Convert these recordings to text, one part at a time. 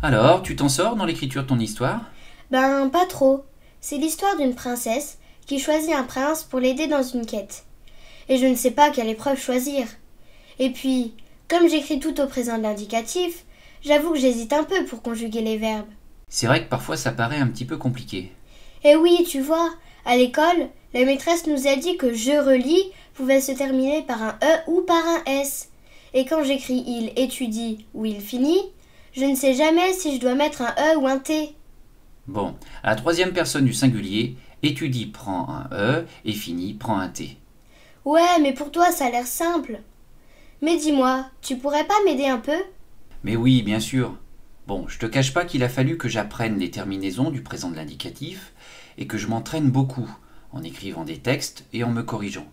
Alors, tu t'en sors dans l'écriture de ton histoire? Ben, pas trop. C'est l'histoire d'une princesse qui choisit un prince pour l'aider dans une quête. Et je ne sais pas quelle épreuve choisir. Et puis, comme j'écris tout au présent de l'indicatif, j'avoue que j'hésite un peu pour conjuguer les verbes. C'est vrai que parfois ça paraît un petit peu compliqué. Et oui, tu vois, à l'école, la maîtresse nous a dit que je relis pouvait se terminer par un E ou par un S. Et quand j'écris il étudie ou il finit, je ne sais jamais si je dois mettre un E ou un T. Bon, à la troisième personne du singulier, étudie prend un E et finit prend un T. Ouais, mais pour toi, ça a l'air simple. Mais dis-moi, tu pourrais pas m'aider un peu? Mais oui, bien sûr. Bon, je te cache pas qu'il a fallu que j'apprenne les terminaisons du présent de l'indicatif et que je m'entraîne beaucoup en écrivant des textes et en me corrigeant.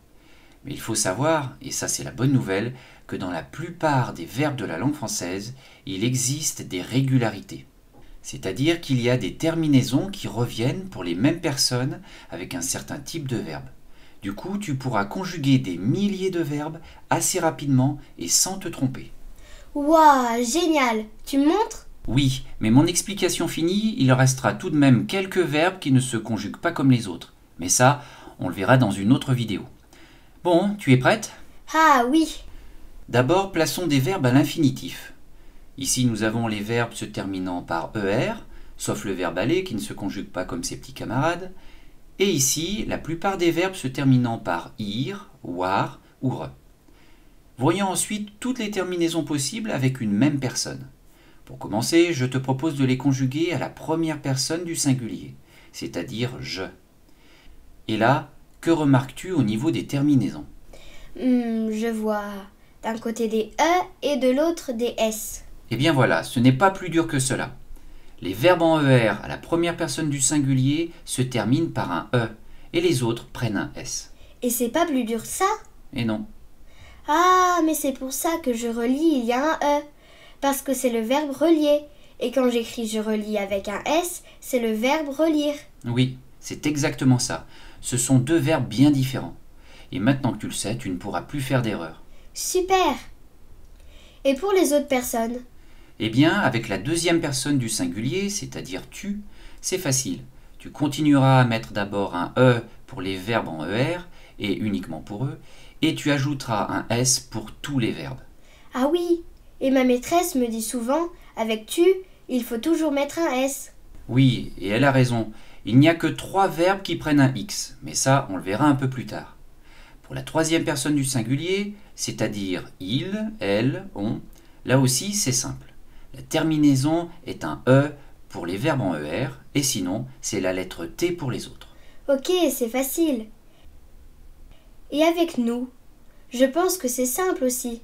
Mais il faut savoir, et ça c'est la bonne nouvelle, que dans la plupart des verbes de la langue française, il existe des régularités. C'est-à-dire qu'il y a des terminaisons qui reviennent pour les mêmes personnes avec un certain type de verbe. Du coup, tu pourras conjuguer des milliers de verbes assez rapidement et sans te tromper. Waouh, génial! Tu me montres? Oui, mais mon explication finie, il restera tout de même quelques verbes qui ne se conjuguent pas comme les autres. Mais ça, on le verra dans une autre vidéo. Bon, tu es prête? Ah oui, D'abord, plaçons des verbes à l'infinitif. Ici, nous avons les verbes se terminant par ER, sauf le verbe aller qui ne se conjugue pas comme ses petits camarades. Et ici, la plupart des verbes se terminant par ir, war ou re. Voyons ensuite toutes les terminaisons possibles avec une même personne. Pour commencer, je te propose de les conjuguer à la première personne du singulier, c'est-à-dire je. Et là, que remarques-tu au niveau des terminaisons? je vois d'un côté des E et de l'autre des S. Eh bien voilà, ce n'est pas plus dur que cela. Les verbes en ER à la première personne du singulier se terminent par un E, et les autres prennent un S. Et c'est pas plus dur que ça? Et non. Ah, mais c'est pour ça que je relis, il y a un E. Parce que c'est le verbe relier. Et quand j'écris je relis avec un S, c'est le verbe relire. Oui, c'est exactement ça. Ce sont deux verbes bien différents. Et maintenant que tu le sais, tu ne pourras plus faire d'erreur. Super! Et pour les autres personnes? Eh bien, avec la deuxième personne du singulier, c'est-à-dire tu, c'est facile. Tu continueras à mettre d'abord un E pour les verbes en ER, et uniquement pour eux, et tu ajouteras un S pour tous les verbes. Ah oui, et ma maîtresse me dit souvent, avec tu, il faut toujours mettre un S. Oui, et elle a raison. Il n'y a que 3 verbes qui prennent un X, mais ça, on le verra un peu plus tard. Pour la troisième personne du singulier, c'est-à-dire il, elle, on, là aussi c'est simple. La terminaison est un E pour les verbes en ER, et sinon, c'est la lettre T pour les autres. Ok, c'est facile. Et avec nous? Je pense que c'est simple aussi.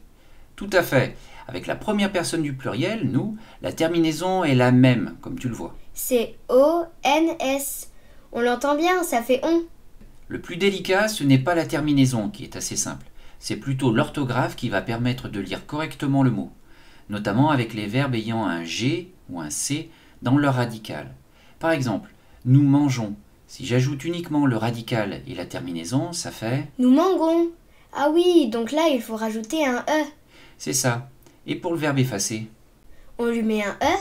Tout à fait. Avec la première personne du pluriel, nous, la terminaison est la même, comme tu le vois. C'est O-N-S. On l'entend bien, ça fait on. Le plus délicat, ce n'est pas la terminaison qui est assez simple, c'est plutôt l'orthographe qui va permettre de lire correctement le mot, notamment avec les verbes ayant un G ou un C dans leur radical. Par exemple, nous mangeons. Si j'ajoute uniquement le radical et la terminaison, ça fait... Nous mangons. Ah oui, donc là il faut rajouter un E. C'est ça. Et pour le verbe effacer? On lui met un E?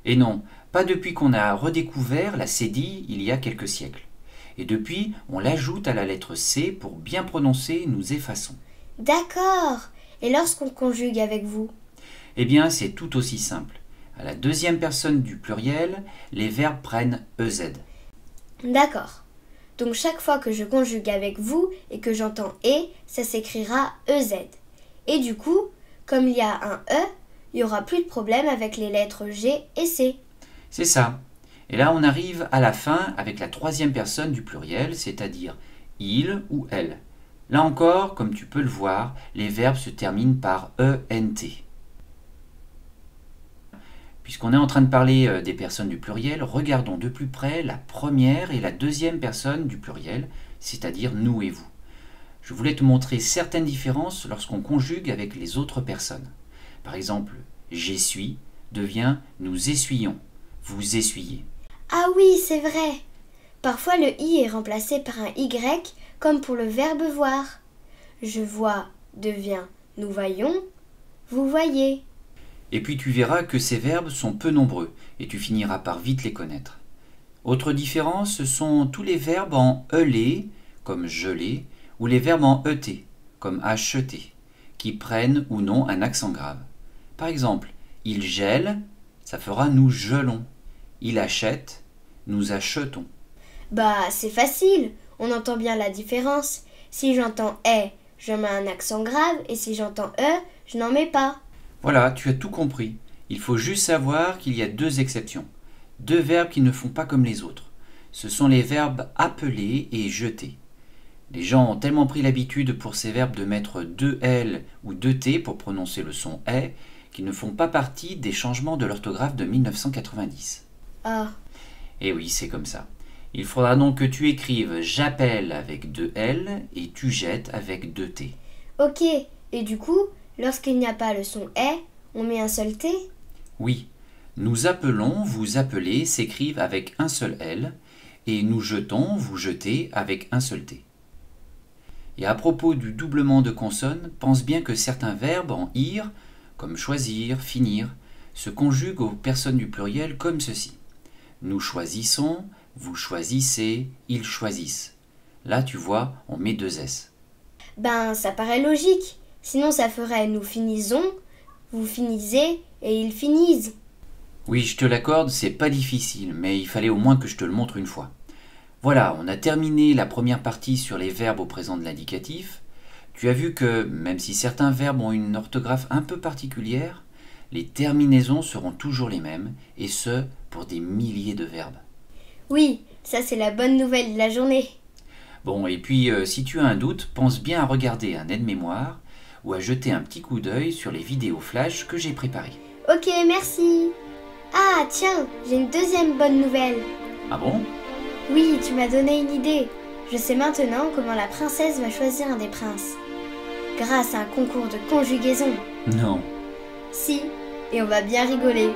Et non, pas depuis qu'on a redécouvert la cédille il y a quelques siècles. Et depuis, on l'ajoute à la lettre C pour bien prononcer nous effaçons. D'accord. Et lorsqu'on conjugue avec vous? Eh bien, c'est tout aussi simple. À la deuxième personne du pluriel, les verbes prennent EZ. D'accord. Donc chaque fois que je conjugue avec vous et que j'entends et, ça s'écrira EZ. Et du coup, comme il y a un E, il n'y aura plus de problème avec les lettres G et C. C'est ça. Et là, on arrive à la fin avec la troisième personne du pluriel, c'est-à-dire il ou elle. Là encore, comme tu peux le voir, les verbes se terminent par ENT. Puisqu'on est en train de parler des personnes du pluriel, regardons de plus près la première et la deuxième personne du pluriel, c'est-à-dire nous et vous. Je voulais te montrer certaines différences lorsqu'on conjugue avec les autres personnes. Par exemple, j'essuie devient nous essuyons, vous essuyez. Ah oui, c'est vrai. Parfois le I est remplacé par un Y, comme pour le verbe voir. Je vois devient nous voyons, vous voyez. Et puis tu verras que ces verbes sont peu nombreux et tu finiras par vite les connaître. Autre différence, ce sont tous les verbes en ELé, comme geler, ou les verbes en ET, comme acheter, qui prennent ou non un accent grave. Par exemple, il gèle, ça fera nous gelons. Il achète, nous achetons. Bah, c'est facile, on entend bien la différence. Si j'entends est, je mets un accent grave, et si j'entends je n'en mets pas. Voilà, tu as tout compris. Il faut juste savoir qu'il y a deux exceptions. Deux verbes qui ne font pas comme les autres. Ce sont les verbes appeler et jeter. Les gens ont tellement pris l'habitude pour ces verbes de mettre deux L ou deux T pour prononcer le son est qu'ils ne font pas partie des changements de l'orthographe de 1990. Ah, Et oui, c'est comme ça. Il faudra donc que tu écrives j'appelle avec deux L et tu jettes avec deux T. ok. Et du coup, lorsqu'il n'y a pas le son est, on met un seul T? Oui, nous appelons, vous appelez s'écrivent avec un seul L et nous jetons, vous jetez avec un seul T. Et à propos du doublement de consonnes, pense bien que certains verbes en ir, comme choisir, finir, se conjuguent aux personnes du pluriel comme ceci. Nous choisissons, vous choisissez, ils choisissent. Là, tu vois, on met deux S. Ben, ça paraît logique. Sinon, ça ferait nous finissons, vous finissez et ils finissent. Oui, je te l'accorde, c'est pas difficile, mais il fallait au moins que je te le montre une fois. Voilà, on a terminé la première partie sur les verbes au présent de l'indicatif. Tu as vu que, même si certains verbes ont une orthographe un peu particulière, les terminaisons seront toujours les mêmes, et ce, pour des milliers de verbes. Oui, ça c'est la bonne nouvelle de la journée. Bon, et puis si tu as un doute, pense bien à regarder un aide-mémoire ou à jeter un petit coup d'œil sur les vidéos flash que j'ai préparées. Ok, merci. Ah, tiens, j'ai une deuxième bonne nouvelle. Ah bon? Oui, tu m'as donné une idée. Je sais maintenant comment la princesse va choisir un des princes. Grâce à un concours de conjugaison. Non. Si, et on va bien rigoler.